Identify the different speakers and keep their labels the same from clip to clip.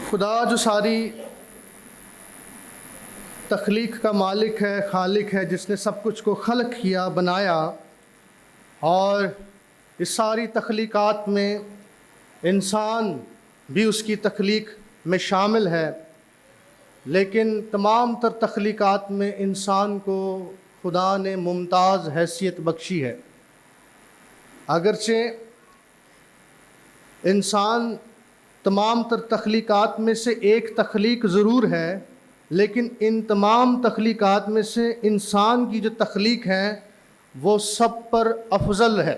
Speaker 1: خدا جو ساری تخلیق کا مالک ہے، خالق ہے، جس نے سب کچھ کو خلق کیا، بنایا، اور اس ساری تخلیقات میں انسان بھی اس کی تخلیق میں شامل ہے، لیکن تمام تر تخلیقات میں انسان کو خدا نے ممتاز حیثیت بخشی ہے۔ اگرچہ انسان تمام تر تخلیقات میں سے ایک تخلیق ضرور ہے، لیکن ان تمام تخلیقات میں سے انسان کی جو تخلیق ہے وہ سب پر افضل ہے،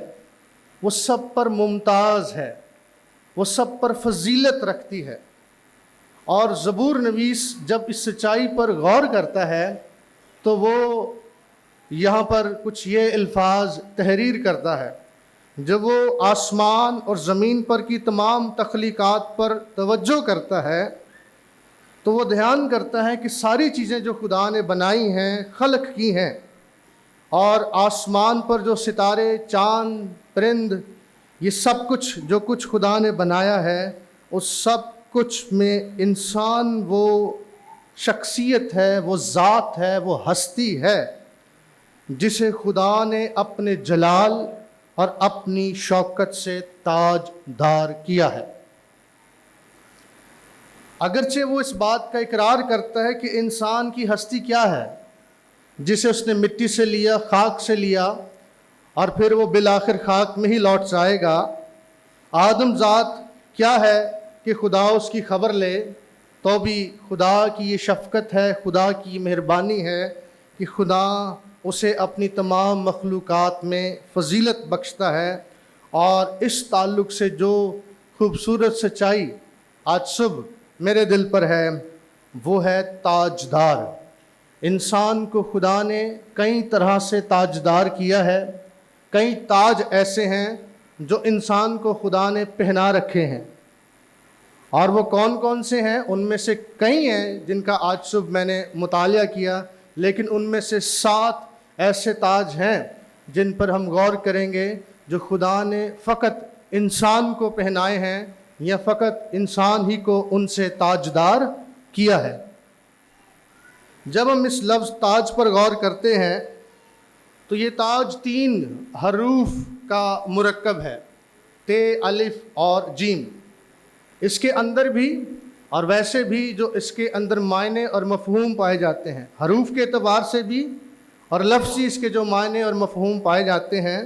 Speaker 1: وہ سب پر ممتاز ہے، وہ سب پر فضیلت رکھتی ہے۔ اور زبور نویس جب اس سچائی پر غور کرتا ہے تو وہ یہاں پر کچھ یہ الفاظ تحریر کرتا ہے۔ جب وہ آسمان اور زمین پر کی تمام تخلیقات پر توجہ کرتا ہے تو وہ دھیان کرتا ہے کہ ساری چیزیں جو خدا نے بنائی ہیں، خلق کی ہیں، اور آسمان پر جو ستارے، چاند، پرند، یہ سب کچھ جو کچھ خدا نے بنایا ہے، اس سب کچھ میں انسان وہ شخصیت ہے، وہ ذات ہے، وہ ہستی ہے جسے خدا نے اپنے جلال اور اپنی شوکت سے تاج دار کیا ہے۔ اگرچہ وہ اس بات کا اقرار کرتا ہے کہ انسان کی ہستی کیا ہے، جسے اس نے مٹی سے لیا، خاک سے لیا، اور پھر وہ بالآخر خاک میں ہی لوٹ جائے گا۔ آدم ذات کیا ہے کہ خدا اس کی خبر لے، تو بھی خدا کی یہ شفقت ہے، خدا کی مہربانی ہے کہ خدا اسے اپنی تمام مخلوقات میں فضیلت بخشتا ہے۔ اور اس تعلق سے جو خوبصورت سچائی آج صبح میرے دل پر ہے وہ ہے تاجدار۔ انسان کو خدا نے کئی طرح سے تاجدار کیا ہے۔ کئی تاج ایسے ہیں جو انسان کو خدا نے پہنا رکھے ہیں، اور وہ کون کون سے ہیں؟ ان میں سے کئی ہیں جن کا آج صبح میں نے مطالعہ کیا، لیکن ان میں سے 7 ایسے تاج ہیں جن پر ہم غور کریں گے جو خدا نے فقط انسان کو پہنائے ہیں، یا فقط انسان ہی کو ان سے تاجدار کیا ہے۔ جب ہم اس لفظ تاج پر غور کرتے ہیں تو یہ تاج 3 حروف کا مرکب ہے، ت، الف اور جیم۔ اس کے اندر بھی اور ویسے بھی جو اس کے اندر معنی اور مفہوم پائے جاتے ہیں، حروف کے اعتبار سے بھی اور لفظی اس کے جو معنی اور مفہوم پائے جاتے ہیں،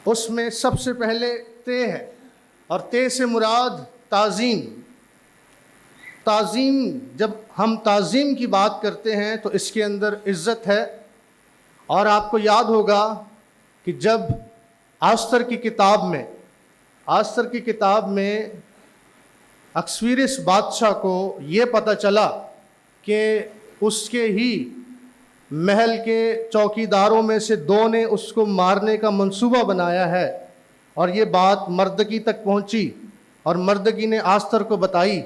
Speaker 1: اس میں سب سے پہلے ت ہے، اور ت سے مراد تعظیم۔ تعظیم، جب ہم تعظیم کی بات کرتے ہیں تو اس کے اندر عزت ہے۔ اور آپ کو یاد ہوگا کہ جب آستر کی کتاب میں اکسویرس بادشاہ کو یہ پتہ چلا کہ اس کے ہی محل کے چوکیداروں میں سے 2 نے اس کو مارنے کا منصوبہ بنایا ہے، اور یہ بات مردکی تک پہنچی، اور مردکی نے آستر کو بتائی،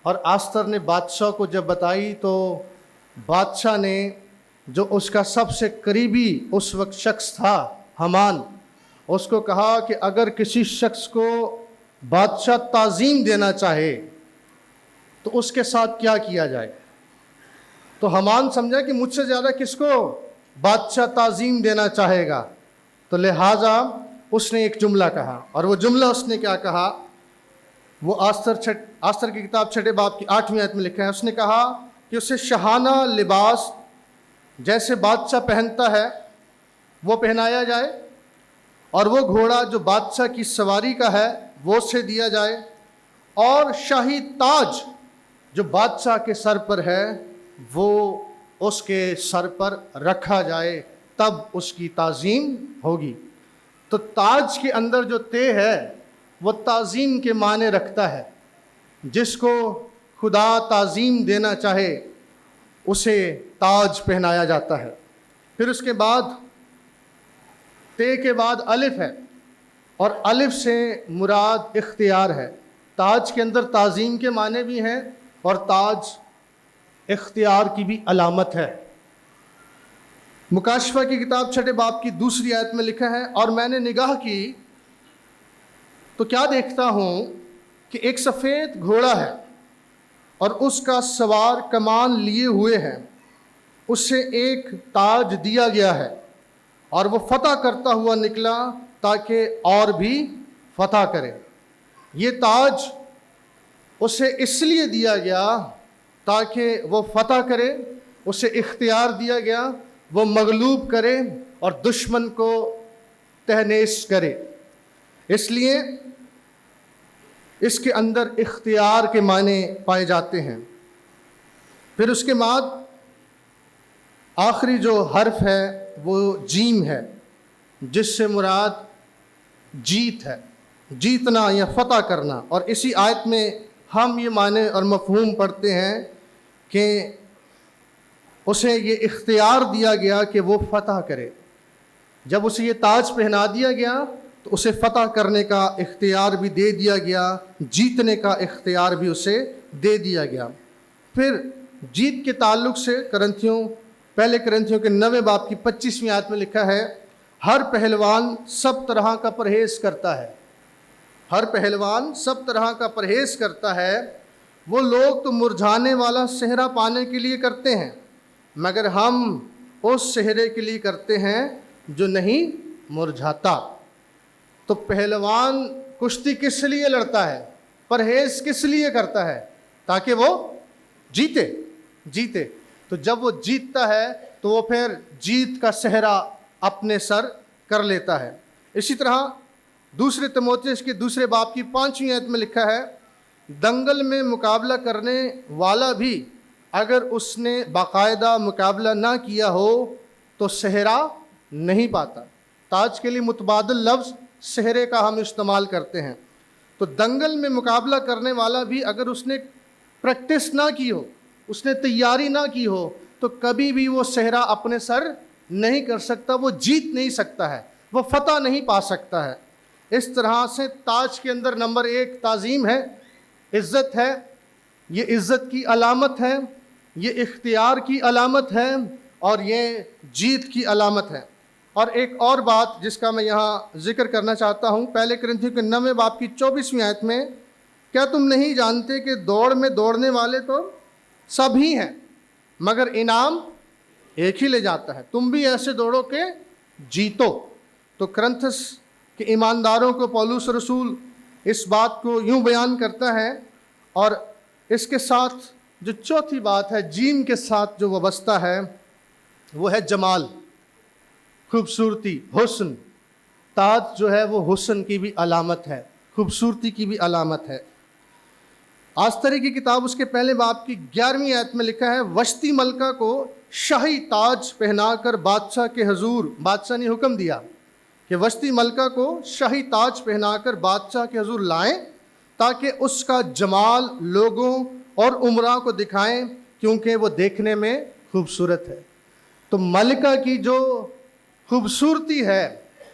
Speaker 1: اور آستر نے بادشاہ کو جب بتائی تو بادشاہ نے، جو اس کا سب سے قریبی اس وقت شخص تھا، حامان، اس کو کہا کہ اگر کسی شخص کو بادشاہ تعظیم دینا چاہے تو اس کے ساتھ کیا کیا جائے؟ تو حامان سمجھا کہ مجھ سے زیادہ کس کو بادشاہ تعظیم دینا چاہے گا، تو لہٰذا اس نے ایک جملہ کہا، اور وہ جملہ اس نے کیا کہا؟ وہ آستر کی کتاب 6 باب کی 8ویں آیت میں لکھا ہے، اس نے کہا کہ اسے شاہانہ لباس جیسے بادشاہ پہنتا ہے وہ پہنایا جائے، اور وہ گھوڑا جو بادشاہ کی سواری کا ہے وہ اسے دیا جائے، اور شاہی تاج جو بادشاہ کے سر پر ہے وہ اس کے سر پر رکھا جائے، تب اس کی تعظیم ہوگی۔ تو تاج کے اندر جو ت ہے وہ تعظیم کے معنی رکھتا ہے۔ جس کو خدا تعظیم دینا چاہے اسے تاج پہنایا جاتا ہے۔ پھر اس کے بعد ت کے بعد الف ہے، اور الف سے مراد اختیار ہے۔ تاج کے اندر تعظیم کے معنی بھی ہیں، اور تاج اختیار کی بھی علامت ہے۔ مکاشفہ کی کتاب 6 باب کی 2 آیت میں لکھا ہے، اور میں نے نگاہ کی تو کیا دیکھتا ہوں کہ ایک سفید گھوڑا ہے اور اس کا سوار کمان لیے ہوئے ہیں، اسے ایک تاج دیا گیا ہے اور وہ فتح کرتا ہوا نکلا تاکہ اور بھی فتح کرے۔ یہ تاج اسے اس لیے دیا گیا تاکہ وہ فتح کرے، اسے اختیار دیا گیا وہ مغلوب کرے اور دشمن کو تہنیس کرے۔ اس لیے اس کے اندر اختیار کے معنی پائے جاتے ہیں۔ پھر اس کے بعد آخری جو حرف ہے وہ جیم ہے، جس سے مراد جیت ہے، جیتنا یا فتح کرنا۔ اور اسی آیت میں ہم یہ معنی اور مفہوم پڑھتے ہیں کہ اسے یہ اختیار دیا گیا کہ وہ فتح کرے۔ جب اسے یہ تاج پہنا دیا گیا تو اسے فتح کرنے کا اختیار بھی دے دیا گیا، جیتنے کا اختیار بھی اسے دے دیا گیا۔ پھر جیت کے تعلق سے پہلے کرنتھیوں کے 9 باب کی 25ویں آیت میں لکھا ہے، ہر پہلوان سب طرح کا پرہیز کرتا ہے۔ ہر پہلوان سب طرح کا پرہیز کرتا ہے۔ وہ لوگ تو مرجھانے والا صحرا پانے کے لیے کرتے ہیں، مگر ہم اس صحرے کے لیے کرتے ہیں جو نہیں مرجھاتا۔ تو پہلوان کشتی کس لیے لڑتا ہے؟ پرہیز کس لیے کرتا ہے؟ تاکہ وہ جیتے۔ تو جب وہ جیتتا ہے تو وہ پھر جیت کا صحرا اپنے سر کر لیتا ہے۔ اسی طرح دوسرے تیموتھیوس کے 2 باب کی 5ویں آیت میں لکھا ہے، دنگل میں مقابلہ کرنے والا بھی اگر اس نے باقاعدہ مقابلہ نہ کیا ہو تو صحرا نہیں پاتا۔ تاج کے لیے متبادل لفظ صحرے کا ہم استعمال کرتے ہیں۔ تو دنگل میں مقابلہ کرنے والا بھی اگر اس نے پریکٹس نہ کی ہو، اس نے تیاری نہ کی ہو، تو کبھی بھی وہ صحرا اپنے سر نہیں کر سکتا، وہ جیت نہیں سکتا ہے، وہ فتح نہیں پا سکتا ہے۔ اس طرح سے تاج کے اندر نمبر 1 تعظیم ہے، عزت ہے، یہ عزت کی علامت ہے، یہ اختیار کی علامت ہے اور یہ جیت کی علامت ہے۔ اور ایک اور بات جس کا میں یہاں ذکر کرنا چاہتا ہوں، پہلے کرنتھیوں کے 9 باب کی 24ویں آیت میں، کیا تم نہیں جانتے کہ دوڑ میں دوڑنے والے تو سب ہی ہیں مگر انعام ایک ہی لے جاتا ہے، تم بھی ایسے دوڑو کہ جیتو۔ تو کرنتھس کے ایمانداروں کو پولس رسول اس بات کو یوں بیان کرتا ہے، اور اس کے ساتھ جو چوتھی بات ہے جیم کے ساتھ جو وابستہ ہے وہ ہے جمال، خوبصورتی، حسن۔ تاج جو ہے وہ حسن کی بھی علامت ہے، خوبصورتی کی بھی علامت ہے۔ آستری کی کتاب اس کے پہلے باب کی 11ویں آیت میں لکھا ہے، وشتی ملکہ کو شاہی تاج پہنا کر بادشاہ کے حضور، بادشاہ نے حکم دیا کہ وشتی ملکہ کو شاہی تاج پہنا کر بادشاہ کے حضور لائیں تاکہ اس کا جمال لوگوں اور امراء کو دکھائیں، کیونکہ وہ دیکھنے میں خوبصورت ہے۔ تو ملکہ کی جو خوبصورتی ہے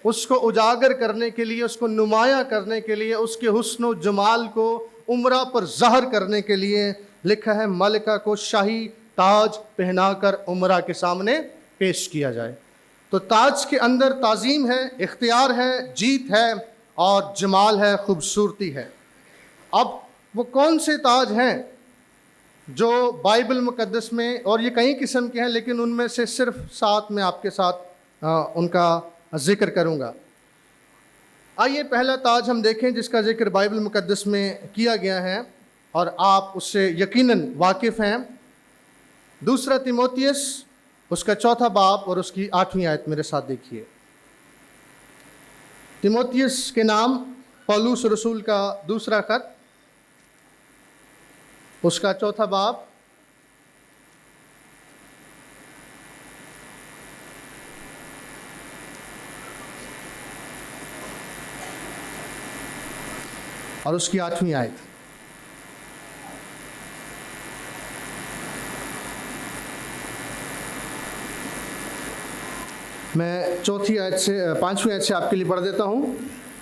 Speaker 1: اس کو اجاگر کرنے کے لیے، اس کو نمایاں کرنے کے لیے، اس کے حسن و جمال کو امراء پر ظاہر کرنے کے لیے لکھا ہے ملکہ کو شاہی تاج پہنا کر امراء کے سامنے پیش کیا جائے۔ تو تاج کے اندر تعظیم ہے، اختیار ہے، جیت ہے اور جمال ہے، خوبصورتی ہے۔ اب وہ کون سے تاج ہیں جو بائبل مقدس میں، اور یہ کئی قسم کے ہیں لیکن ان میں سے صرف 7 میں آپ کے ساتھ ان کا ذکر کروں گا۔ آئیے پہلا تاج ہم دیکھیں جس کا ذکر بائبل مقدس میں کیا گیا ہے اور آپ اس سے یقیناً واقف ہیں۔ 2 تیموتھیوس اس کا 4 باب اور اس کی 8ویں آیت میرے ساتھ دیکھیے۔ تیموتھیوس کے نام پولس رسول کا 2 خط، اس کا 4 باب اور اس کی 8ویں آیت۔ میں 4 آیت سے 5ویں آیت سے آپ کے لیے پڑھ دیتا ہوں۔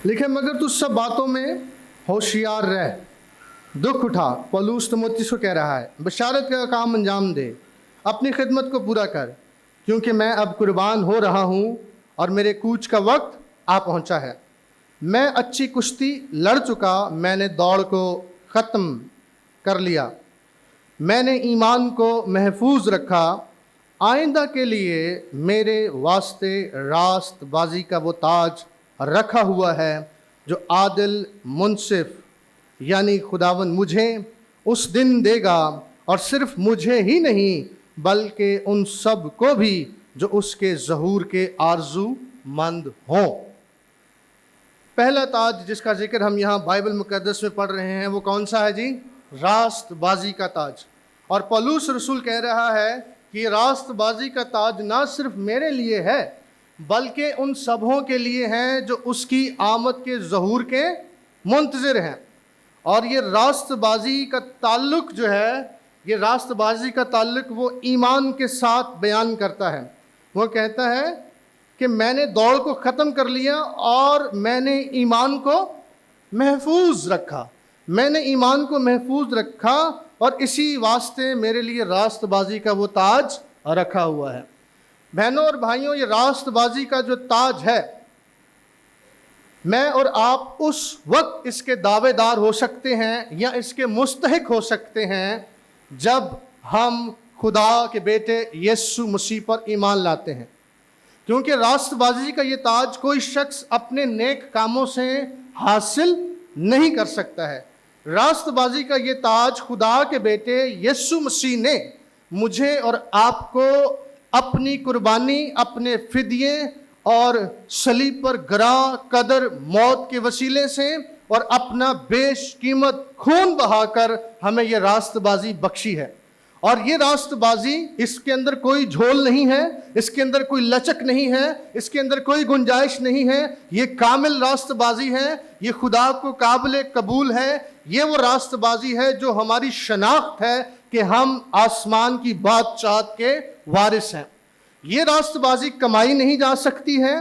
Speaker 1: لکھے، مگر تو سب باتوں میں ہوشیار رہ، دکھ اٹھا، پولس تیموتھیوس کو کہہ رہا ہے، بشارت کا کام انجام دے، اپنی خدمت کو پورا کر، کیونکہ میں اب قربان ہو رہا ہوں اور میرے کوچ کا وقت آ پہنچا ہے۔ میں اچھی کشتی لڑ چکا، میں نے دوڑ کو ختم کر لیا، میں نے ایمان کو محفوظ رکھا، آئندہ کے لیے میرے واسطے راست بازی کا وہ تاج رکھا ہوا ہے جو عادل منصف یعنی خداوند مجھے اس دن دے گا، اور صرف مجھے ہی نہیں بلکہ ان سب کو بھی جو اس کے ظہور کے آرزو مند ہوں۔ پہلا تاج جس کا ذکر ہم یہاں بائبل مقدس میں پڑھ رہے ہیں وہ کون سا ہے جی؟ راست بازی کا تاج۔ اور پولس رسول کہہ رہا ہے کہ یہ راست بازی کا تاج نہ صرف میرے لیے ہے بلکہ ان سبوں کے لیے ہیں جو اس کی آمد کے ظہور کے منتظر ہیں۔ اور یہ راست بازی کا تعلق جو ہے، یہ راست بازی کا تعلق وہ ایمان کے ساتھ بیان کرتا ہے۔ وہ کہتا ہے کہ میں نے دوڑ کو ختم کر لیا اور میں نے ایمان کو محفوظ رکھا، میں نے ایمان کو محفوظ رکھا، اور اسی واسطے میرے لیے راست بازی کا وہ تاج رکھا ہوا ہے۔ بہنوں اور بھائیوں، یہ راست بازی کا جو تاج ہے، میں اور آپ اس وقت اس کے دعوے دار ہو سکتے ہیں یا اس کے مستحق ہو سکتے ہیں جب ہم خدا کے بیٹے یسوع مسیح پر ایمان لاتے ہیں، کیونکہ راست بازی کا یہ تاج کوئی شخص اپنے نیک کاموں سے حاصل نہیں کر سکتا ہے۔ راست بازی کا یہ تاج خدا کے بیٹے یسوع مسیح نے مجھے اور آپ کو اپنی قربانی، اپنے فدیے اور صلیب پر گراں قدر موت کے وسیلے سے اور اپنا بیش قیمت خون بہا کر ہمیں یہ راست بازی بخشی ہے۔ اور یہ راست بازی، اس کے اندر کوئی جھول نہیں ہے، اس کے اندر کوئی لچک نہیں ہے، اس کے اندر کوئی گنجائش نہیں ہے، یہ کامل راست بازی ہے، یہ خدا کو قابل قبول ہے، یہ وہ راست بازی ہے جو ہماری شناخت ہے کہ ہم آسمان کی بادشاہت کے وارث ہیں۔ یہ راست بازی کمائی نہیں جا سکتی ہے،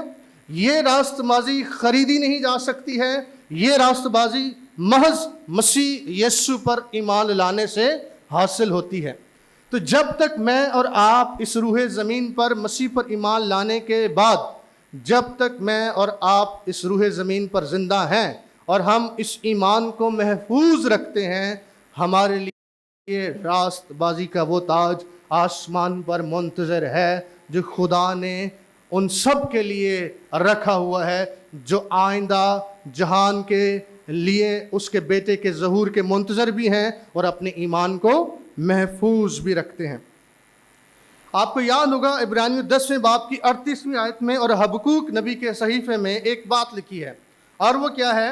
Speaker 1: یہ راست بازی خریدی نہیں جا سکتی ہے، یہ راست بازی محض مسیح یسوع پر ایمان لانے سے حاصل ہوتی ہے۔ تو جب تک میں اور آپ اس روح زمین پر مسیح پر ایمان لانے کے بعد، جب تک میں اور آپ اس روح زمین پر زندہ ہیں اور ہم اس ایمان کو محفوظ رکھتے ہیں، ہمارے لیے راست بازی کا وہ تاج آسمان پر منتظر ہے جو خدا نے ان سب کے لیے رکھا ہوا ہے جو آئندہ جہان کے لیے اس کے بیٹے کے ظہور کے منتظر بھی ہیں اور اپنے ایمان کو محفوظ بھی رکھتے ہیں۔ آپ کو یاد ہوگا عبرانیوں 10ویں باب کی 38ویں آیت میں اور حبقوق نبی کے صحیفے میں ایک بات لکھی ہے، اور وہ کیا ہے؟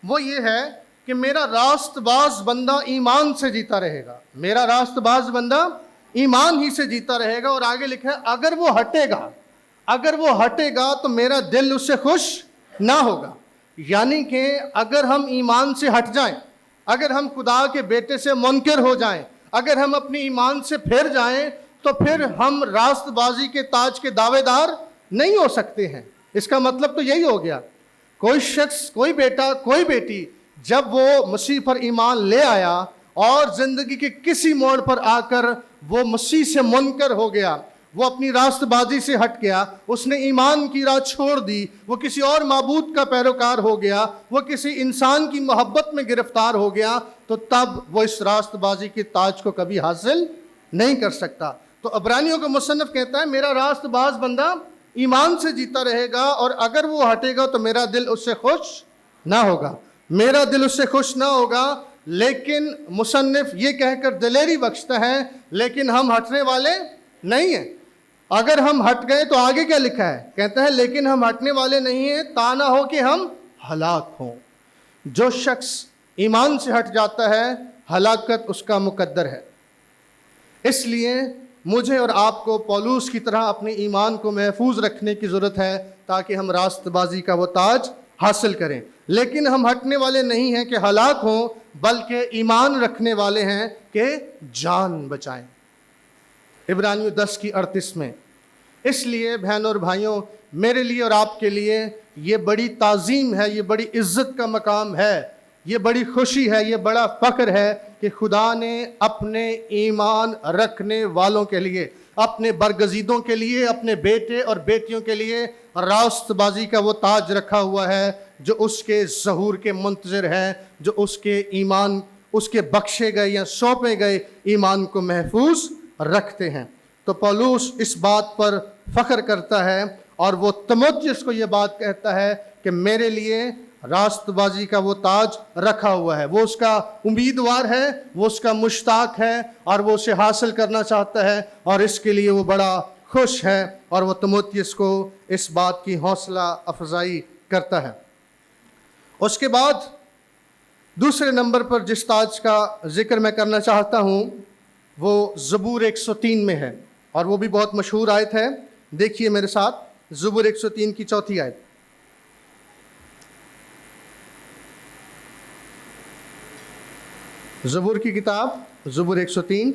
Speaker 1: وہ یہ ہے کہ میرا راست باز بندہ ایمان سے جیتا رہے گا، میرا راست باز بندہ ایمان ہی سے جیتا رہے گا۔ اور آگے لکھا ہے اگر وہ ہٹے گا تو میرا دل اس سے خوش نہ ہوگا۔ یعنی کہ اگر ہم ایمان سے ہٹ جائیں، اگر ہم خدا کے بیٹے سے منکر ہو جائیں، اگر ہم اپنی ایمان سے پھر جائیں، تو پھر ہم راست بازی کے تاج کے دعوے دار نہیں ہو سکتے ہیں۔ اس کا مطلب تو یہی ہو گیا، کوئی شخص، کوئی بیٹا، کوئی بیٹی جب وہ مسیح پر ایمان لے آیا اور زندگی کے کسی موڑ پر آ کر وہ مسیح سے منکر ہو گیا، وہ اپنی راست بازی سے ہٹ گیا، اس نے ایمان کی راہ چھوڑ دی، وہ کسی اور معبود کا پیروکار ہو گیا، وہ کسی انسان کی محبت میں گرفتار ہو گیا، تو تب وہ اس راست بازی کے تاج کو کبھی حاصل نہیں کر سکتا۔ تو عبرانیوں کا مصنف کہتا ہے میرا راست باز بندہ ایمان سے جیتا رہے گا، اور اگر وہ ہٹے گا تو میرا دل اس سے خوش نہ ہوگا، میرا دل اس سے خوش نہ ہوگا۔ لیکن مصنف یہ کہہ کر دلیری بخشتا ہے لیکن ہم ہٹنے والے نہیں ہیں۔ اگر ہم ہٹ گئے تو آگے کیا لکھا ہے؟ کہتا ہے لیکن ہم ہٹنے والے نہیں ہیں تا نہ ہو کہ ہم ہلاک ہوں۔ جو شخص ایمان سے ہٹ جاتا ہے ہلاکت اس کا مقدر ہے۔ اس لیے مجھے اور آپ کو پولوس کی طرح اپنے ایمان کو محفوظ رکھنے کی ضرورت ہے تاکہ ہم راست بازی کا وہ تاج حاصل کریں۔ لیکن ہم ہٹنے والے نہیں ہیں کہ ہلاک ہوں، بلکہ ایمان رکھنے والے ہیں کہ جان بچائیں۔ عبرانیوں 10 کی 38 میں۔ اس لیے بہنوں اور بھائیوں، میرے لیے اور آپ کے لیے یہ بڑی تعظیم ہے، یہ بڑی عزت کا مقام ہے، یہ بڑی خوشی ہے، یہ بڑا فخر ہے کہ خدا نے اپنے ایمان رکھنے والوں کے لیے، اپنے برگزیدوں کے لیے، اپنے بیٹے اور بیٹیوں کے لیے راست بازی کا وہ تاج رکھا ہوا ہے جو اس کے ظہور کے منتظر ہیں، جو اس کے ایمان، اس کے بخشے گئے یا سونپے گئے ایمان کو محفوظ رکھتے ہیں۔ تو پولس اس بات پر فخر کرتا ہے اور وہ تیموتھیوس کو یہ بات کہتا ہے کہ میرے لیے راست بازی کا وہ تاج رکھا ہوا ہے، وہ اس کا امیدوار ہے، وہ اس کا مشتاق ہے اور وہ اسے حاصل کرنا چاہتا ہے، اور اس کے لیے وہ بڑا خوش ہے، اور وہ تیموتھیوس کو اس بات کی حوصلہ افزائی کرتا ہے۔ اس کے بعد دوسرے نمبر پر جس تاج کا ذکر میں کرنا چاہتا ہوں وہ زبور 103 میں ہے، اور وہ بھی بہت مشہور آیت ہے۔ دیکھیے میرے ساتھ زبور 103 کی 4 آیت۔ زبور کی کتاب زبور 103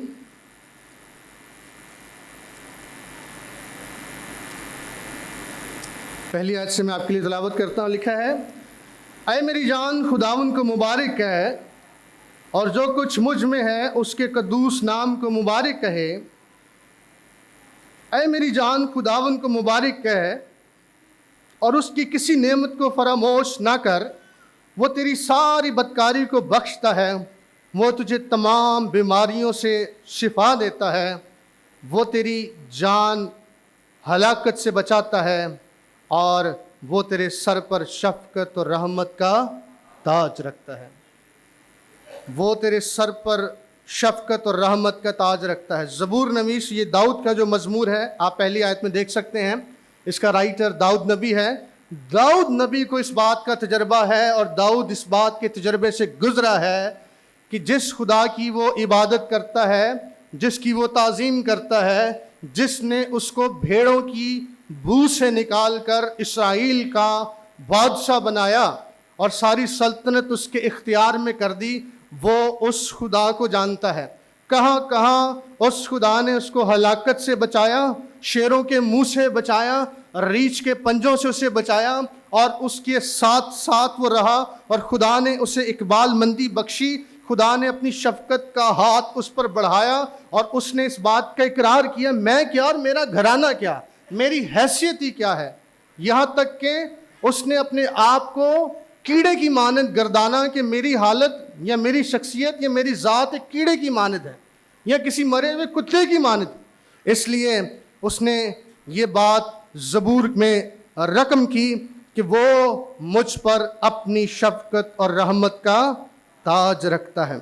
Speaker 1: پہلی آیت سے میں آپ کے لیے تلاوت کرتا ہوں۔ لکھا ہے، اے میری جان خداوند کو مبارک کہے، اور جو کچھ مجھ میں ہے اس کے قدوس نام کو مبارک کہے۔ اے میری جان خداوند کو مبارک کہے اور اس کی کسی نعمت کو فراموش نہ کر۔ وہ تیری ساری بدکاری کو بخشتا ہے، وہ تجھے تمام بیماریوں سے شفا دیتا ہے، وہ تیری جان ہلاکت سے بچاتا ہے، اور وہ تیرے سر پر شفقت اور رحمت کا تاج رکھتا ہے۔ وہ تیرے سر پر شفقت اور رحمت کا تاج رکھتا ہے۔ زبور نویس، یہ داؤد کا جو مزمور ہے، آپ پہلی آیت میں دیکھ سکتے ہیں، اس کا رائٹر داؤد نبی ہے۔ داؤد نبی کو اس بات کا تجربہ ہے، اور داؤد اس بات کے تجربے سے گزرا ہے کہ جس خدا کی وہ عبادت کرتا ہے، جس کی وہ تعظیم کرتا ہے، جس نے اس کو بھیڑوں کی بو سے نکال کر اسرائیل کا بادشاہ بنایا اور ساری سلطنت اس کے اختیار میں کر دی، وہ اس خدا کو جانتا ہے۔ کہاں کہاں اس خدا نے اس کو ہلاکت سے بچایا، شیروں کے منہ سے بچایا، ریچھ کے پنجوں سے اسے بچایا، اور اس کے ساتھ ساتھ وہ رہا، اور خدا نے اسے اقبال مندی بخشی، خدا نے اپنی شفقت کا ہاتھ اس پر بڑھایا، اور اس نے اس بات کا اقرار کیا، میں کیا اور میرا گھرانہ کیا، میری حیثیت ہی کیا ہے۔ یہاں تک کہ اس نے اپنے آپ کو کیڑے کی مانند گردانا کہ میری حالت یا میری شخصیت یا میری ذات ایک کیڑے کی مانند ہے یا کسی مرے ہوئے کتے کی مانند۔ اس لیے اس نے یہ بات زبور میں رقم کی کہ وہ مجھ پر اپنی شفقت اور رحمت کا تاج رکھتا ہے۔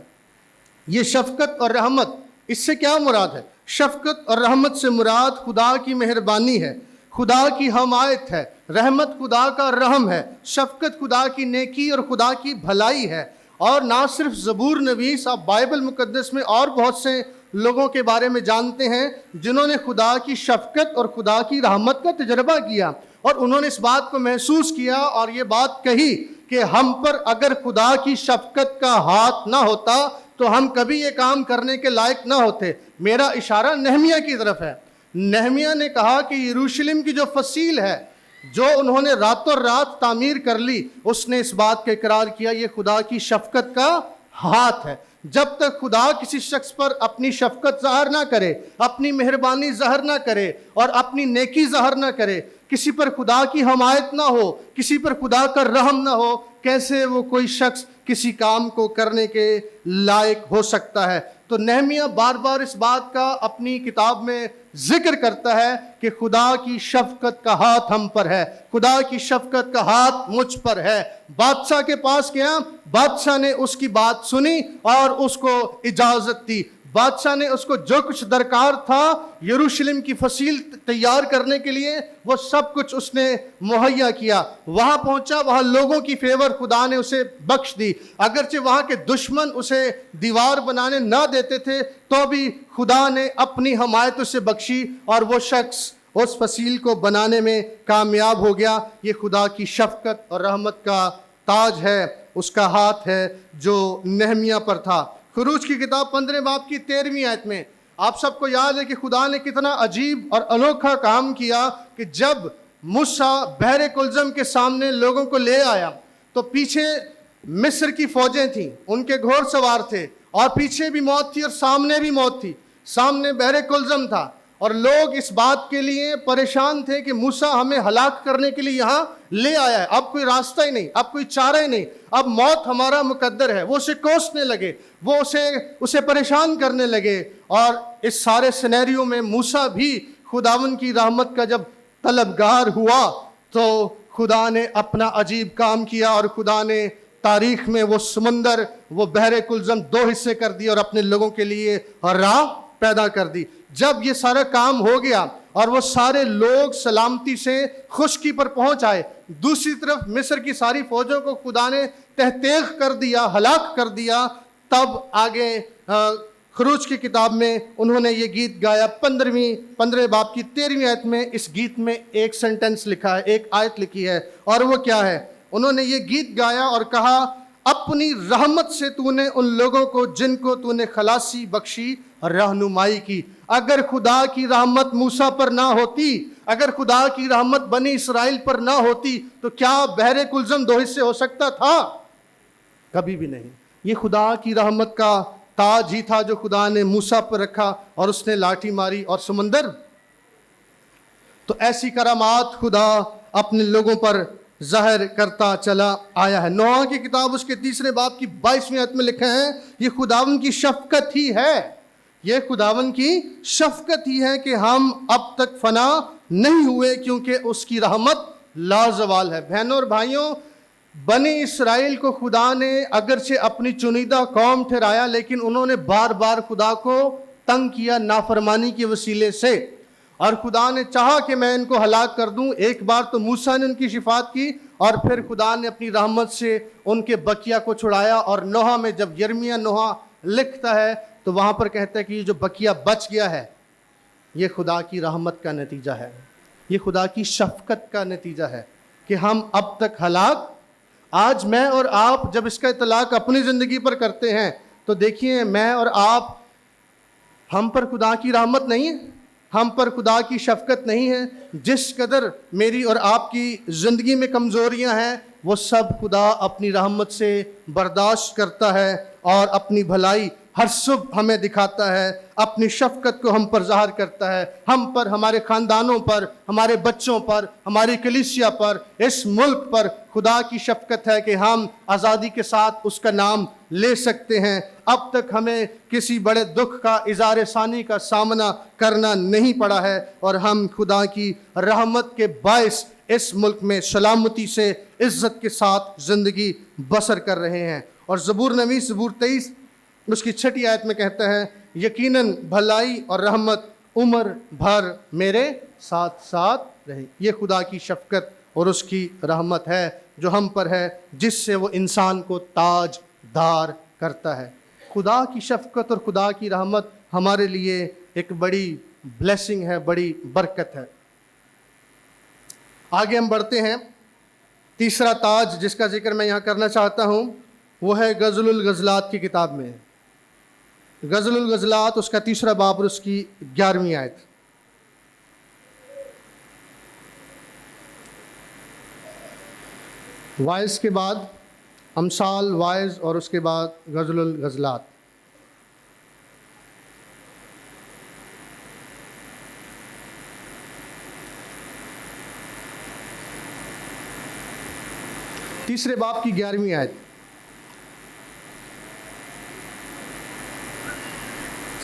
Speaker 1: یہ شفقت اور رحمت، اس سے کیا مراد ہے؟ شفقت اور رحمت سے مراد خدا کی مہربانی ہے، خدا کی حمایت ہے، رحمت خدا کا رحم ہے، شفقت خدا کی نیکی اور خدا کی بھلائی ہے۔ اور نہ صرف زبور نویس، آپ بائبل مقدس میں اور بہت سے لوگوں کے بارے میں جانتے ہیں جنہوں نے خدا کی شفقت اور خدا کی رحمت کا تجربہ کیا، اور انہوں نے اس بات کو محسوس کیا اور یہ بات کہی کہ ہم پر اگر خدا کی شفقت کا ہاتھ نہ ہوتا تو ہم کبھی یہ کام کرنے کے لائق نہ ہوتے۔ میرا اشارہ نہمیہ کی طرف ہے۔ نہمیہ نے کہا کہ یروشلم کی جو فصیل ہے، جو انہوں نے راتوں رات تعمیر کر لی، اس نے اس بات کا اقرار کیا یہ خدا کی شفقت کا ہاتھ ہے۔ جب تک خدا کسی شخص پر اپنی شفقت ظاہر نہ کرے، اپنی مہربانی ظاہر نہ کرے اور اپنی نیکی ظاہر نہ کرے، کسی پر خدا کی حمایت نہ ہو، کسی پر خدا کا رحم نہ ہو، کیسے وہ کوئی شخص کسی کام کو کرنے کے لائق ہو سکتا ہے؟ تو نہمیہ بار بار اس بات کا اپنی کتاب میں ذکر کرتا ہے کہ خدا کی شفقت کا ہاتھ ہم پر ہے، خدا کی شفقت کا ہاتھ مجھ پر ہے۔ بادشاہ کے پاس گیا، بادشاہ نے اس کی بات سنی اور اس کو اجازت دی۔ بادشاہ نے اس کو جو کچھ درکار تھا یروشلم کی فصیل تیار کرنے کے لیے، وہ سب کچھ اس نے مہیا کیا۔ وہاں پہنچا، وہاں لوگوں کی فیور خدا نے اسے بخش دی، اگرچہ وہاں کے دشمن اسے دیوار بنانے نہ دیتے تھے تو بھی خدا نے اپنی حمایت اسے بخشی اور وہ شخص اس فصیل کو بنانے میں کامیاب ہو گیا۔ یہ خدا کی شفقت اور رحمت کا تاج ہے، اس کا ہاتھ ہے جو نہمیہ پر تھا۔ خروج کی کتاب 15 باب کی 13ویں آیت میں آپ سب کو یاد ہے کہ خدا نے کتنا عجیب اور انوکھا کام کیا کہ جب موسیٰ بحر کلزم کے سامنے لوگوں کو لے آیا تو پیچھے مصر کی فوجیں تھیں، ان کے گھوڑ سوار تھے، اور پیچھے بھی موت تھی اور سامنے بھی موت تھی۔ سامنے بحر کلزم تھا اور لوگ اس بات کے لیے پریشان تھے کہ موسیٰ ہمیں ہلاک کرنے کے لیے یہاں لے آیا ہے، اب کوئی راستہ ہی نہیں، اب کوئی چارہ ہی نہیں، اب موت ہمارا مقدر ہے۔ وہ اسے کوسنے لگے، وہ اسے پریشان کرنے لگے، اور اس سارے سینیریو میں موسیٰ بھی خداوند کی رحمت کا جب طلبگار ہوا تو خدا نے اپنا عجیب کام کیا، اور خدا نے تاریخ میں وہ سمندر، وہ بحر کلزم 2 حصے کر دی اور اپنے لوگوں کے لیے راہ پیدا کر دی۔ جب یہ سارا کام ہو گیا اور وہ سارے لوگ سلامتی سے خشکی پر پہنچ آئے، دوسری طرف مصر کی ساری فوجوں کو خدا نے تہتیغ کر دیا، ہلاک کر دیا، تب آگے خروج کی کتاب میں انہوں نے یہ گیت گایا۔ 15 باب کی 13ویں آیت میں اس گیت میں ایک سینٹنس لکھا ہے، ایک آیت لکھی ہے، اور وہ کیا ہے؟ انہوں نے یہ گیت گایا اور کہا، اپنی رحمت سے تو نے ان لوگوں کو جن کو تو نے خلاصی بخشی رہنمائی کی۔ اگر خدا کی رحمت موسیٰ پر نہ ہوتی، اگر خدا کی رحمت بنی اسرائیل پر نہ ہوتی تو کیا بحر کلزم 2 حصے ہو سکتا تھا؟ کبھی بھی نہیں۔ یہ خدا کی رحمت کا تاج ہی تھا جو خدا نے موسیٰ پر رکھا، اور اس نے لاٹھی ماری اور سمندر۔ تو ایسی کرامات خدا اپنے لوگوں پر ظاہر کرتا چلا آیا ہے۔ نوح کی کتاب اس کے 3 باب کی 22ویں آیت میں لکھا ہے، یہ خداوند کی شفقت ہی ہے، یہ خداوند کی شفقت ہی ہے کہ ہم اب تک فنا نہیں ہوئے، کیونکہ اس کی رحمت لازوال ہے۔ بہنوں اور بھائیوں، بنی اسرائیل کو خدا نے اگرچہ اپنی چنیدہ قوم ٹھہرایا، لیکن انہوں نے بار بار خدا کو تنگ کیا نافرمانی کے وسیلے سے، اور خدا نے چاہا کہ میں ان کو ہلاک کر دوں۔ ایک بار تو موسیٰ نے ان کی شفاعت کی، اور پھر خدا نے اپنی رحمت سے ان کے بقیہ کو چھڑایا۔ اور نوح میں جب یرمیہ نوح لکھتا ہے تو وہاں پر کہتا ہے کہ یہ جو بقیہ بچ گیا ہے یہ خدا کی رحمت کا نتیجہ ہے، یہ خدا کی شفقت کا نتیجہ ہے کہ ہم اب تک ہلاک۔ آج میں اور آپ جب اس کا اطلاق اپنی زندگی پر کرتے ہیں تو دیکھیے، میں اور آپ، ہم پر خدا کی رحمت نہیں ہے، ہم پر خدا کی شفقت نہیں ہے۔ جس قدر میری اور آپ کی زندگی میں کمزوریاں ہیں وہ سب خدا اپنی رحمت سے برداشت کرتا ہے، اور اپنی بھلائی ہر صبح ہمیں دکھاتا ہے، اپنی شفقت کو ہم پر ظاہر کرتا ہے، ہم پر، ہمارے خاندانوں پر، ہمارے بچوں پر، ہماری کلیسیا پر، اس ملک پر خدا کی شفقت ہے کہ ہم آزادی کے ساتھ اس کا نام لے سکتے ہیں۔ اب تک ہمیں کسی بڑے دکھ کا، اظہار ثانی کا سامنا کرنا نہیں پڑا ہے، اور ہم خدا کی رحمت کے باعث اس ملک میں سلامتی سے، عزت کے ساتھ زندگی بسر کر رہے ہیں۔ اور زبور نویس زبور 23 اس کی 6 آیت میں کہتا ہے، یقیناً بھلائی اور رحمت عمر بھر میرے ساتھ ساتھ رہے۔ یہ خدا کی شفقت اور اس کی رحمت ہے جو ہم پر ہے، جس سے وہ انسان کو تاج دار کرتا ہے۔ خدا کی شفقت اور خدا کی رحمت ہمارے لیے ایک بڑی بلیسنگ ہے، بڑی برکت ہے۔ آگے ہم بڑھتے ہیں۔ تیسرا تاج جس کا ذکر میں یہاں کرنا چاہتا ہوں وہ ہے غزل الغزلات کی کتاب میں۔ غزل الغزلات اس کا 3 باب اور اس کی 11ویں آیت۔ وائز کے بعد امثال، وائز، اور اس کے بعد غزل الغزلات۔ تیسرے باب کی 11ویں آیت،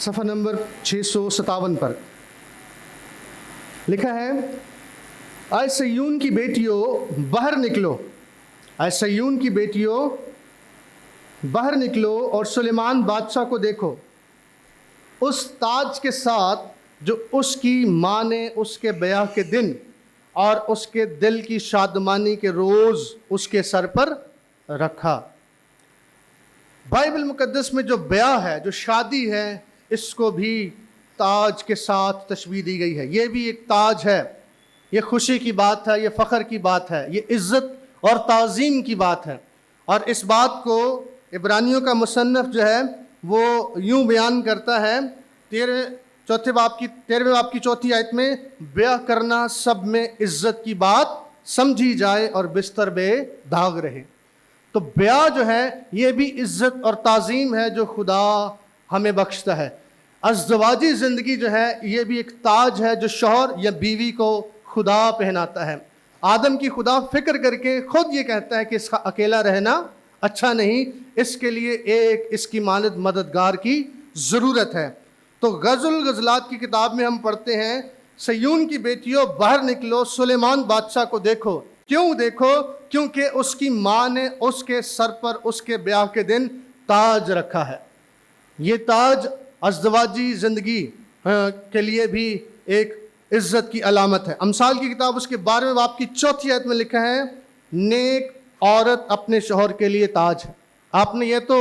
Speaker 1: صفحہ نمبر 657 پر لکھا ہے، اے صیون کی بیٹیوں باہر نکلو، اے صیون کی بیٹیوں باہر نکلو، اور سلیمان بادشاہ کو دیکھو، اس تاج کے ساتھ جو اس کی ماں نے اس کے بیاہ کے دن اور اس کے دل کی شادمانی کے روز اس کے سر پر رکھا۔ بائبل مقدس میں جو بیاہ ہے، جو شادی ہے، اس کو بھی تاج کے ساتھ تشبیہ دی گئی ہے۔ یہ بھی ایک تاج ہے، یہ خوشی کی بات ہے، یہ فخر کی بات ہے، یہ عزت اور تعظیم کی بات ہے۔ اور اس بات کو عبرانیوں کا مصنف جو ہے وہ یوں بیان کرتا ہے 13ویں باب کی 4 آیت میں، بیاہ کرنا سب میں عزت کی بات سمجھی جائے اور بستر بے داغ رہے۔ تو بیاہ جو ہے یہ بھی عزت اور تعظیم ہے جو خدا ہمیں بخشتا ہے۔ ازدواجی زندگی جو ہے یہ بھی ایک تاج ہے جو شوہر یا بیوی کو خدا پہناتا ہے۔ آدم کی خدا فکر کر کے خود یہ کہتا ہے کہ اس کا اکیلا رہنا اچھا نہیں، اس کے لیے ایک اس کی مانند مددگار کی ضرورت ہے۔ تو غزل الغزلات کی کتاب میں ہم پڑھتے ہیں، سیون کی بیٹیوں باہر نکلو، سلیمان بادشاہ کو دیکھو۔ کیوں دیکھو؟ کیونکہ اس کی ماں نے اس کے سر پر اس کے بیاہ کے دن تاج رکھا ہے۔ یہ تاج ازدواجی زندگی کے لیے بھی ایک عزت کی علامت ہے۔ امثال کی کتاب اس کے 12ویں باب کی 4 آیت میں لکھا ہے، نیک عورت اپنے شوہر کے لیے تاج ہے۔ آپ نے یہ تو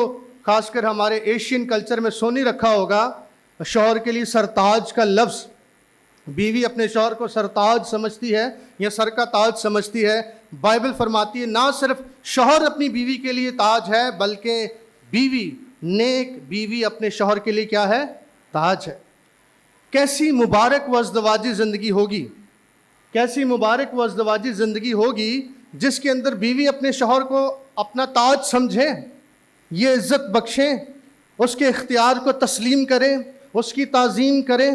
Speaker 1: خاص کر ہمارے ایشین کلچر میں سونی رکھا ہوگا، شوہر کے لیے سرتاج کا لفظ، بیوی اپنے شوہر کو سرتاج سمجھتی ہے یا سر کا تاج سمجھتی ہے۔ بائبل فرماتی ہے نہ صرف شوہر اپنی بیوی کے لیے تاج ہے، بلکہ بیوی، نیک بیوی اپنے شوہر کے لیے کیا ہے؟ تاج ہے۔ کیسی مبارک و ازدواجی زندگی ہوگی، کیسی مبارک و ازدواجی زندگی ہوگی جس کے اندر بیوی اپنے شوہر کو اپنا تاج سمجھے، یہ عزت بخشے، اس کے اختیار کو تسلیم کرے، اس کی تعظیم کرے،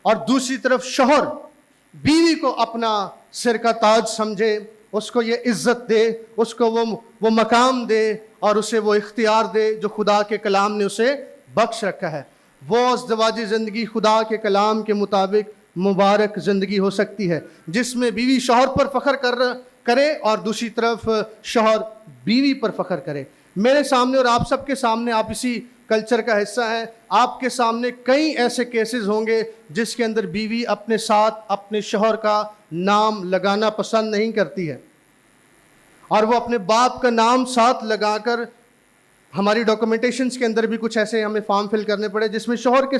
Speaker 1: اور دوسری طرف شوہر بیوی کو اپنا سر کا تاج سمجھے، اس کو یہ عزت دے، اس کو وہ مقام دے اور اسے وہ اختیار دے جو خدا کے کلام نے اسے بخش رکھا ہے۔ وہ ازدواجی زندگی خدا کے کلام کے مطابق مبارک زندگی ہو سکتی ہے جس میں بیوی شوہر پر فخر کرے اور دوسری طرف شوہر بیوی پر فخر کرے۔ میرے سامنے اور آپ سب کے سامنے، آپ اسی کلچر کا حصہ ہیں، آپ کے سامنے کئی ایسے کیسز ہوں گے جس کے اندر بیوی اپنے ساتھ اپنے شوہر کا نام لگانا پسند نہیں کرتی ہے، اور وہ اپنے باپ کا نام ساتھ لگا کر، ہماری ڈاکومنٹیشنز کے اندر بھی کچھ ایسے ہمیں فارم فل کرنے پڑے جس میں شوہر کے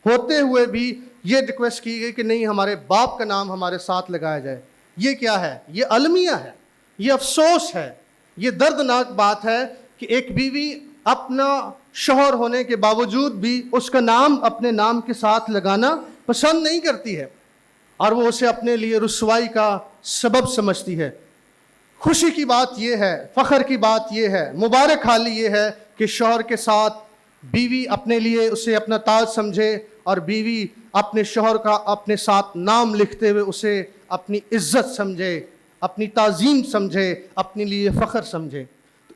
Speaker 1: ہوتے ہوئے بھی یہ ریکویسٹ کی گئی کہ نہیں، ہمارے باپ کا نام ہمارے ساتھ لگایا جائے۔ یہ کیا ہے؟ یہ المیہ ہے، یہ افسوس ہے، یہ دردناک بات ہے کہ ایک بیوی اپنا شوہر ہونے کے باوجود بھی اس کا نام اپنے نام کے ساتھ لگانا پسند نہیں کرتی ہے، اور وہ اسے اپنے لیے رسوائی کا سبب سمجھتی ہے۔ خوشی کی بات یہ ہے، فخر کی بات یہ ہے، مبارک حالی یہ ہے کہ شوہر کے ساتھ بیوی اپنے لیے اسے اپنا تاج سمجھے، اور بیوی اپنے شوہر کا اپنے ساتھ نام لکھتے ہوئے اسے اپنی عزت سمجھے، اپنی تعظیم سمجھے، اپنے لیے فخر سمجھے۔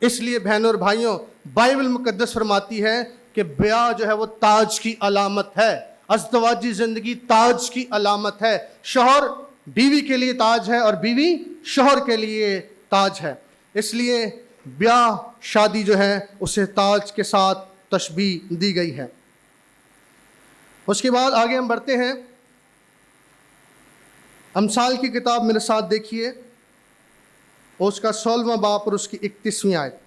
Speaker 1: اس لیے بہنوں اور بھائیوں، بائبل مقدس فرماتی ہے کہ بیاہ جو ہے وہ تاج کی علامت ہے، ازدواجی زندگی تاج کی علامت ہے۔ شوہر بیوی کے لیے تاج ہے اور بیوی شوہر کے لیے تاج ہے۔ اس لیے بیاہ، شادی جو ہے اسے تاج کے ساتھ تشبیہ دی گئی ہے۔ اس کے بعد آگے ہم بڑھتے ہیں، امثال کی کتاب میرے ساتھ دیکھیے، اس کا 16واں باب اور اس کی 31ویں آیت۔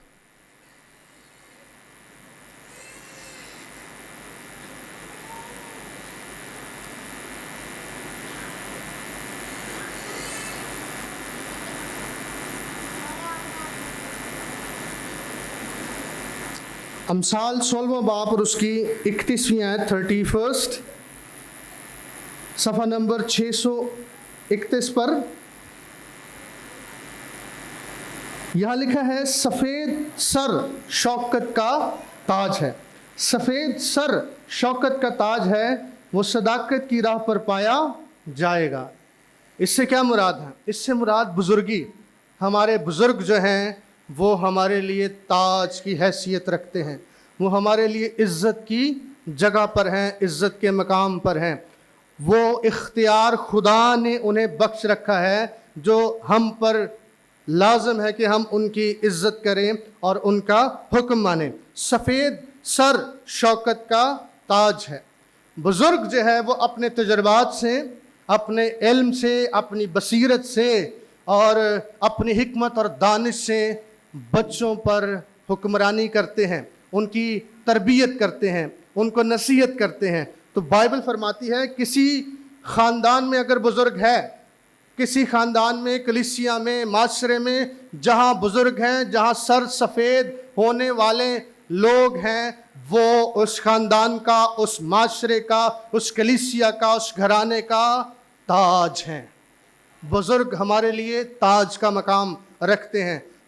Speaker 1: امثال 16واں باب اور اس کی 31ویں آیت، 31 صفحہ نمبر 631 پر یہاں لکھا ہے، سفید سر شوکت کا تاج ہے۔ سفید سر شوکت کا تاج ہے، وہ صداقت کی راہ پر پایا جائے گا۔ اس سے کیا مراد ہے؟ اس سے مراد بزرگی۔ ہمارے بزرگ جو ہیں وہ ہمارے لیے تاج کی حیثیت رکھتے ہیں، وہ ہمارے لیے عزت کی جگہ پر ہیں، عزت کے مقام پر ہیں۔ وہ اختیار خدا نے انہیں بخش رکھا ہے جو ہم پر لازم ہے کہ ہم ان کی عزت کریں اور ان کا حکم مانیں۔ سفید سر شوکت کا تاج ہے۔ بزرگ جو ہے وہ اپنے تجربات سے، اپنے علم سے، اپنی بصیرت سے اور اپنی حکمت اور دانش سے بچوں پر حکمرانی کرتے ہیں، ان کی تربیت کرتے ہیں، ان کو نصیحت کرتے ہیں۔ تو بائبل فرماتی ہے کسی خاندان میں اگر بزرگ ہے، کسی خاندان میں، کلیسیا میں، معاشرے میں جہاں بزرگ ہیں، جہاں سر سفید ہونے والے لوگ ہیں، وہ اس خاندان کا، اس معاشرے کا، اس کلیسیا کا، اس گھرانے کا تاج ہیں۔ بزرگ ہمارے لیے تاج کا مقام رکھتے ہیں۔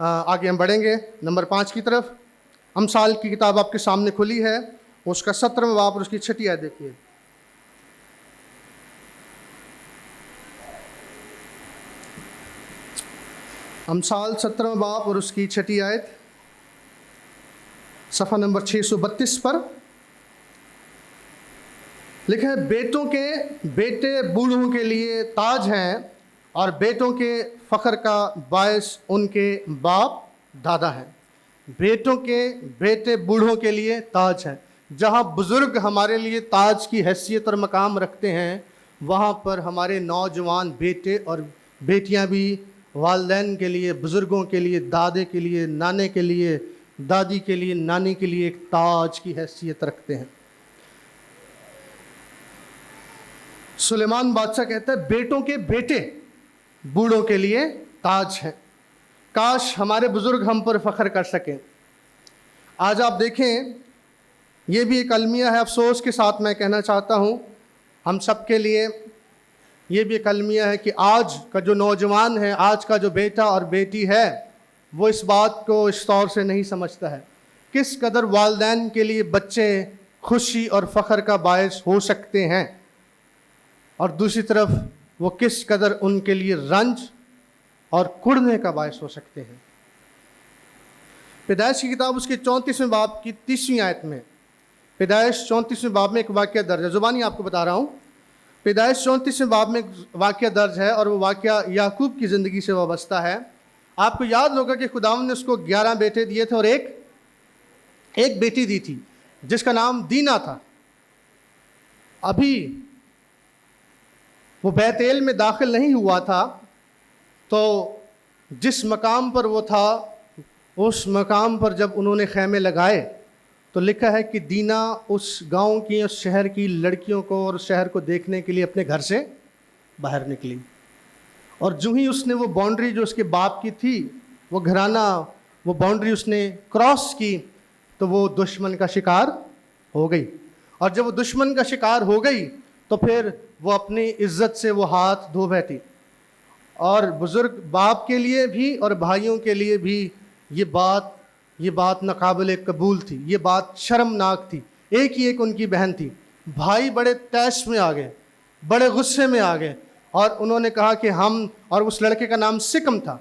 Speaker 1: آگے ہم بڑھیں گے نمبر 5 کی طرف۔ امثال کی کتاب آپ کے سامنے کھلی ہے، اس کا 17واں باب اور اس کی 6 آیت دیکھیے۔ امثال 17واں باب اور اس کی 6 آیت، صفحہ نمبر 632 پر لکھا ہے، بیٹوں کے بیٹے بوڑھوں کے لیے تاج ہیں، اور بیٹوں کے فخر کا باعث ان کے باپ دادا ہیں۔ بیٹوں کے بیٹے بوڑھوں کے لیے تاج ہیں۔ جہاں بزرگ ہمارے لیے تاج کی حیثیت اور مقام رکھتے ہیں، وہاں پر ہمارے نوجوان بیٹے اور بیٹیاں بھی والدین کے لیے، بزرگوں کے لیے، دادے کے لیے، نانے کے لیے، دادی کے لیے، نانی کے لیے ایک تاج کی حیثیت رکھتے ہیں۔ سلیمان بادشاہ کہتا ہے بیٹوں کے بیٹے بوڑھوں کے لیے تاج ہیں۔ کاش ہمارے بزرگ ہم پر فخر کر سکیں۔ آج آپ دیکھیں، یہ بھی ایک المیہ ہے، افسوس کے ساتھ میں کہنا چاہتا ہوں ہم سب کے لیے، یہ بھی ایک المیہ ہے کہ آج کا جو نوجوان ہے، آج کا جو بیٹا اور بیٹی ہے، وہ اس بات کو اس طور سے نہیں سمجھتا ہے کس قدر والدین کے لیے بچے خوشی اور فخر کا باعث ہو سکتے ہیں، اور دوسری طرف وہ کس قدر ان کے لیے رنج اور کڑنے کا باعث ہو سکتے ہیں۔ پیدائش کی کتاب اس کے 34ویں باب کی 30ویں آیت میں، پیدائش 34ویں باب میں ایک واقعہ درج ہے، زبانی آپ کو بتا رہا ہوں۔ پیدائش 34ویں باب میں ایک واقعہ درج ہے، اور وہ واقعہ یعقوب کی زندگی سے وابستہ ہے۔ آپ کو یاد ہوگا کہ خداوند نے اس کو 11 بیٹے دیے تھے اور ایک بیٹی دی تھی جس کا نام دینا تھا۔ ابھی وہ بیت ایل میں داخل نہیں ہوا تھا، تو جس مقام پر وہ تھا، اس مقام پر جب انہوں نے خیمے لگائے تو لکھا ہے کہ دینا اس گاؤں کی، اس شہر کی لڑکیوں کو اور شہر کو دیکھنے کے لیے اپنے گھر سے باہر نکلی، اور جو ہی اس نے وہ باؤنڈری جو اس کے باپ کی تھی، وہ گھرانہ، وہ باؤنڈری اس نے کراس کی، تو وہ دشمن کا شکار ہو گئی۔ اور جب وہ دشمن کا شکار ہو گئی تو پھر وہ اپنی عزت سے وہ ہاتھ دھو بیٹھی۔ اور بزرگ باپ کے لیے بھی اور بھائیوں کے لیے بھی یہ بات ناقابل قبول تھی، یہ بات شرمناک تھی۔ ایک ہی ایک ان کی بہن تھی، بھائی بڑے تیش میں آ گئے، بڑے غصے میں آ گئے، اور انہوں نے کہا کہ ہم، اور اس لڑکے کا نام سکم تھا،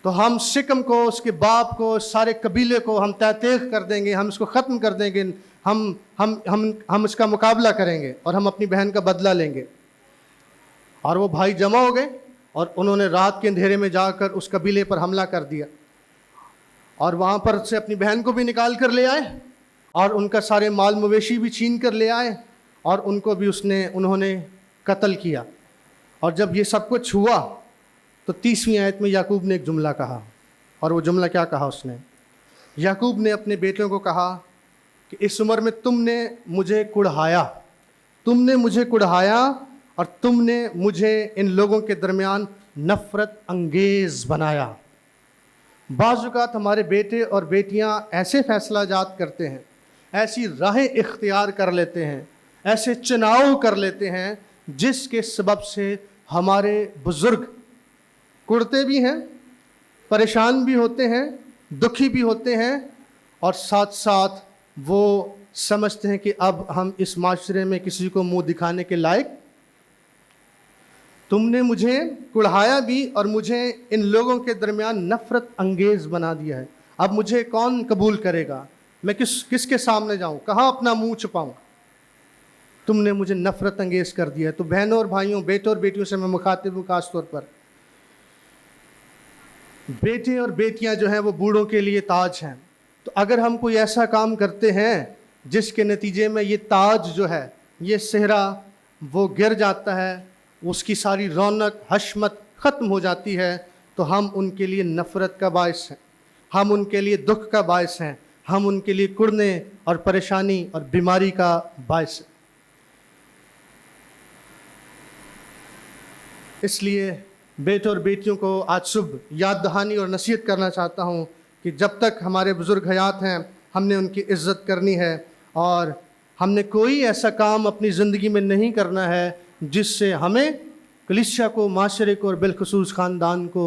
Speaker 1: تو ہم سکم کو، اس کے باپ کو، سارے قبیلے کو ہم تیغ کر دیں گے، ہم اس کو ختم کر دیں گے، ہم اس کا مقابلہ کریں گے اور ہم اپنی بہن کا بدلہ لیں گے۔ اور وہ بھائی جمع ہو گئے اور انہوں نے رات کے اندھیرے میں جا کر اس قبیلے پر حملہ کر دیا، اور وہاں پر سے اپنی بہن کو بھی نکال کر لے آئے، اور ان کا سارے مال مویشی بھی چھین کر لے آئے، اور ان کو بھی انہوں نے قتل کیا۔ اور جب یہ سب کچھ ہوا تو 30ویں آیت میں یعقوب نے ایک جملہ کہا، اور وہ جملہ کیا کہا اس نے؟ یعقوب نے اپنے بیٹوں کو کہا کہ اس عمر میں تم نے مجھے کڑھایا، اور تم نے مجھے ان لوگوں کے درمیان نفرت انگیز بنایا۔ بعض اوقات ہمارے بیٹے اور بیٹیاں ایسے فیصلہ جات کرتے ہیں، ایسی راہیں اختیار کر لیتے ہیں، ایسے چناؤ کر لیتے ہیں جس کے سبب سے ہمارے بزرگ کڑتے بھی ہیں، پریشان بھی ہوتے ہیں، دکھی بھی ہوتے ہیں، اور ساتھ ساتھ وہ سمجھتے ہیں کہ اب ہم اس معاشرے میں کسی کو منہ دکھانے کے لائق۔ تم نے مجھے کڑھایا بھی اور مجھے ان لوگوں کے درمیان نفرت انگیز بنا دیا ہے، اب مجھے کون قبول کرے گا؟ میں کس کے سامنے جاؤں؟ کہاں اپنا منہ چھپاؤں؟ تم نے مجھے نفرت انگیز کر دیا ہے۔ تو بہنوں اور بھائیوں، بیٹوں اور بیٹیوں سے میں مخاطب ہوں، خاص طور پر بیٹے اور بیٹیاں جو ہیں وہ بوڑھوں کے لیے تاج ہیں۔ تو اگر ہم کوئی ایسا کام کرتے ہیں جس کے نتیجے میں یہ تاج جو ہے، یہ صحرا وہ گر جاتا ہے، اس کی ساری رونق حشمت ختم ہو جاتی ہے، تو ہم ان کے لیے نفرت کا باعث ہیں، ہم ان کے لیے دکھ کا باعث ہیں، ہم ان کے لیے کڑنے اور پریشانی اور بیماری کا باعث ہیں۔ اس لیے بیٹے اور بیٹیوں کو آج صبح یاد دہانی اور نصیحت کرنا چاہتا ہوں کہ جب تک ہمارے بزرگ حیات ہیں ہم نے ان کی عزت کرنی ہے، اور ہم نے کوئی ایسا کام اپنی زندگی میں نہیں کرنا ہے جس سے ہمیں کلیسیا کو، معاشرے کو اور بالخصوص خاندان کو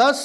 Speaker 1: 10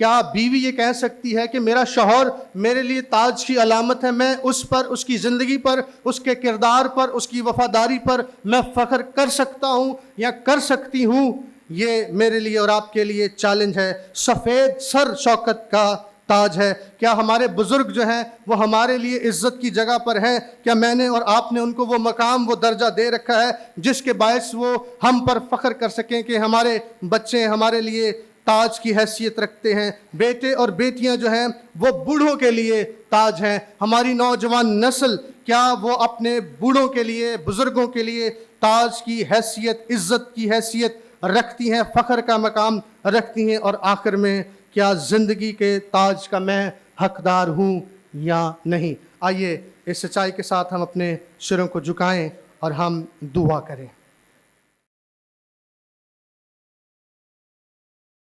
Speaker 1: کیا بیوی یہ کہہ سکتی ہے کہ میرا شوہر میرے لیے تاج کی علامت ہے، میں اس پر، اس کی زندگی پر، اس کے کردار پر، اس کی وفاداری پر میں فخر کر سکتا ہوں یا کر سکتی ہوں؟ یہ میرے لیے اور آپ کے لیے چیلنج ہے۔ سفید سر شوکت کا تاج ہے۔ کیا ہمارے بزرگ جو ہیں وہ ہمارے لیے عزت کی جگہ پر ہیں؟ کیا میں نے اور آپ نے ان کو وہ مقام، وہ درجہ دے رکھا ہے جس کے باعث وہ ہم پر فخر کر سکیں کہ ہمارے بچے ہمارے لیے تاج کی حیثیت رکھتے ہیں؟ بیٹے اور بیٹیاں جو ہیں وہ بوڑھوں کے لیے تاج ہیں۔ ہماری نوجوان نسل کیا وہ اپنے بوڑھوں کے لیے، بزرگوں کے لیے تاج کی حیثیت، عزت کی حیثیت رکھتی ہیں، فخر کا مقام رکھتی ہیں؟ اور آخر میں کیا زندگی کے تاج کا میں حقدار ہوں یا نہیں؟ آئیے اس سچائی کے ساتھ ہم اپنے سروں کو جھکائیں اور ہم دعا کریں۔